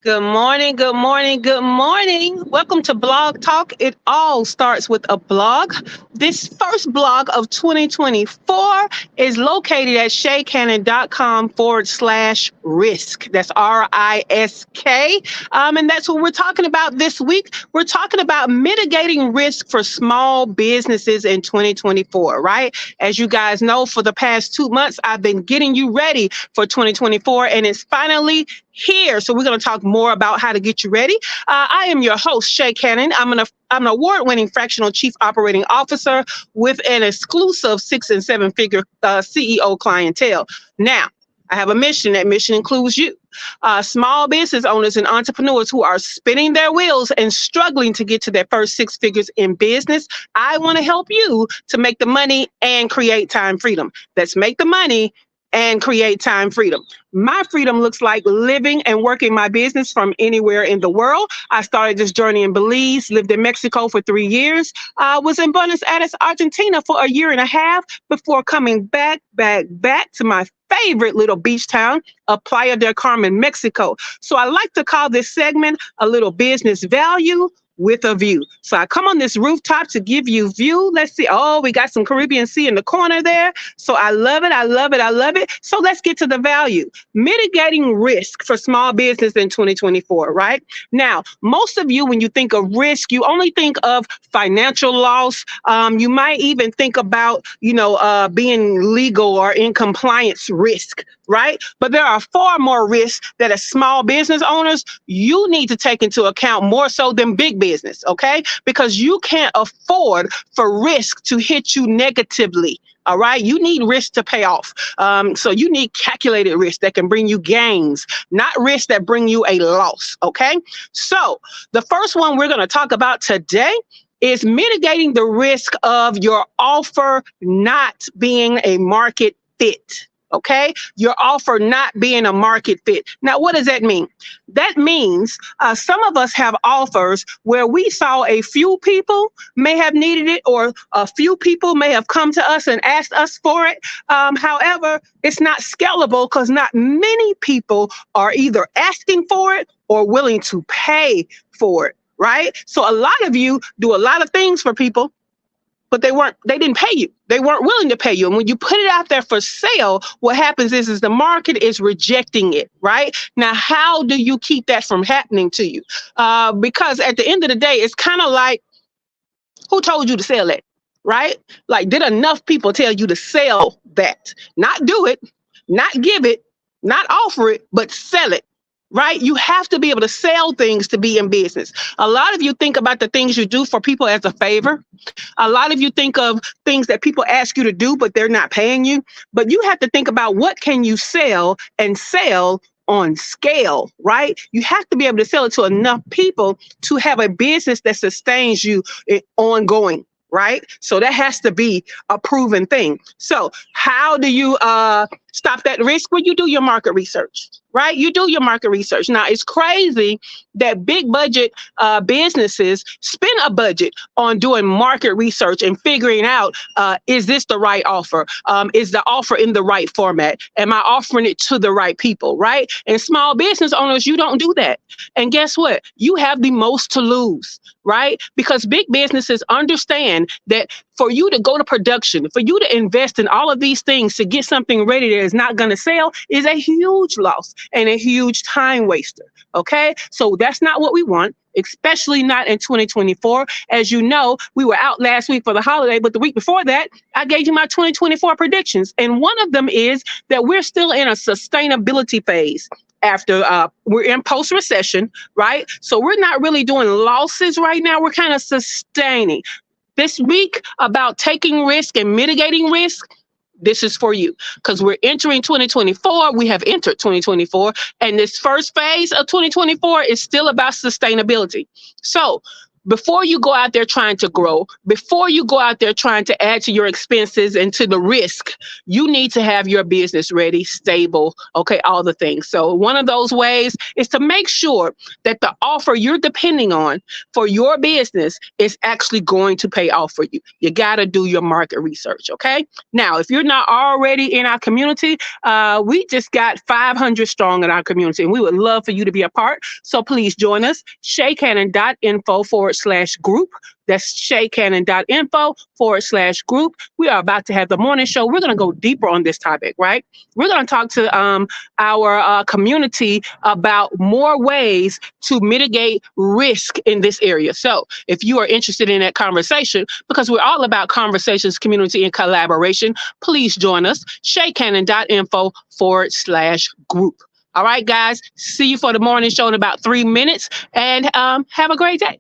Good morning, good morning, good morning. Welcome to Blog Talk. It all starts with a blog. This first blog of 2024 is located at ShaCannon.com/risk. That's RISK. And that's what we're talking about this week. We're talking about mitigating risk for small businesses in 2024, right? As you guys know, for the past 2 months, I've been getting you ready for 2024, and it's finally here. So we're going to talk more about how to get you ready. I am your host, ShaCannon. I'm an award-winning fractional chief operating officer with an exclusive 6 and 7 figure CEO clientele. Now, I have a mission. That mission includes you, small business owners and entrepreneurs who are spinning their wheels and struggling to get to their first 6 figures in business. I want to help you to make the money and create time freedom. Let's make the money and create time freedom. My freedom looks like living and working my business from anywhere in the world. I started this journey in Belize, lived in Mexico for 3 years. I was in Buenos Aires, Argentina for a year and a half before coming back to my favorite little beach town of Playa del Carmen, Mexico. So I like to call this segment a little business value with a view. So I come on this rooftop to give you view. Let's see. Oh, we got some Caribbean Sea in the corner there. So I love it. I love it. I love it. So let's get to the value. Mitigating risk for small business in 2024, right? Now, most of you, when you think of risk, you only think of financial loss. You might even think about, being legal or in compliance risk, right? But there are far more risks that as small business owners, you need to take into account more so than big business, okay? Because you can't afford for risk to hit you negatively. All right. You need risk to pay off. So you need calculated risk that can bring you gains, not risk that bring you a loss. OK, so the first one we're going to talk about today is mitigating the risk of your offer not being a market fit. OK, your offer not being a market fit. Now, what does that mean? That means some of us have offers where we saw a few people may have needed it, or a few people may have come to us and asked us for it. However, it's not scalable because not many people are either asking for it or willing to pay for it, right? So a lot of you do a lot of things for people, but they didn't pay you. They weren't willing to pay you. And when you put it out there for sale, what happens is the market is rejecting it, right? Now, how do you keep that from happening to you? Because at the end of the day, it's kind of like, who told you to sell it, right? Like, did enough people tell you to sell that? Not do it, not give it, not offer it, but sell it. Right? You have to be able to sell things to be in business. A lot of you think about the things you do for people as a favor. A lot of you think of things that people ask you to do, but they're not paying you. But you have to think about what can you sell and sell on scale, right? You have to be able to sell it to enough people to have a business that sustains you ongoing. Right? So that has to be a proven thing. So how do you stop that risk? Well, you do your market research, right? You do your market research. Now, it's crazy that big budget businesses spend a budget on doing market research and figuring out, is this the right offer? Is the offer in the right format? Am I offering it to the right people, right? And small business owners, you don't do that. And guess what? You have the most to lose, right? Because big businesses understand that for you to go to production, for you to invest in all of these things to get something ready that is not going to sell is a huge loss and a huge time waster. Okay, so that's not what we want, especially not in 2024. As you know, we were out last week for the holiday, but the week before that, I gave you my 2024 predictions. And one of them is that we're still in a sustainability phase. After we're in post-recession, right? So we're not really doing losses right now. We're kind of sustaining. This week about taking risk and mitigating risk, this is for you because we're entering 2024. We have entered 2024, and this first phase of 2024 is still about sustainability. So before you go out there trying to grow, before you go out there trying to add to your expenses and to the risk, you need to have your business ready, stable, okay, all the things. So one of those ways is to make sure that the offer you're depending on for your business is actually going to pay off for you. You got to do your market research, okay? Now, if you're not already in our community, we just got 500 strong in our community, and we would love for you to be a part. So please join us, ShaCannon.info/group. That's ShaCannon.info/group. We are about to have the morning show. We're going to go deeper on this topic, right? We're going to talk to our community about more ways to mitigate risk in this area. So if you are interested in that conversation, because we're all about conversations, community, and collaboration, please join us, ShaCannon.info/group. All right, guys, see you for the morning show in about 3 minutes, and have a great day.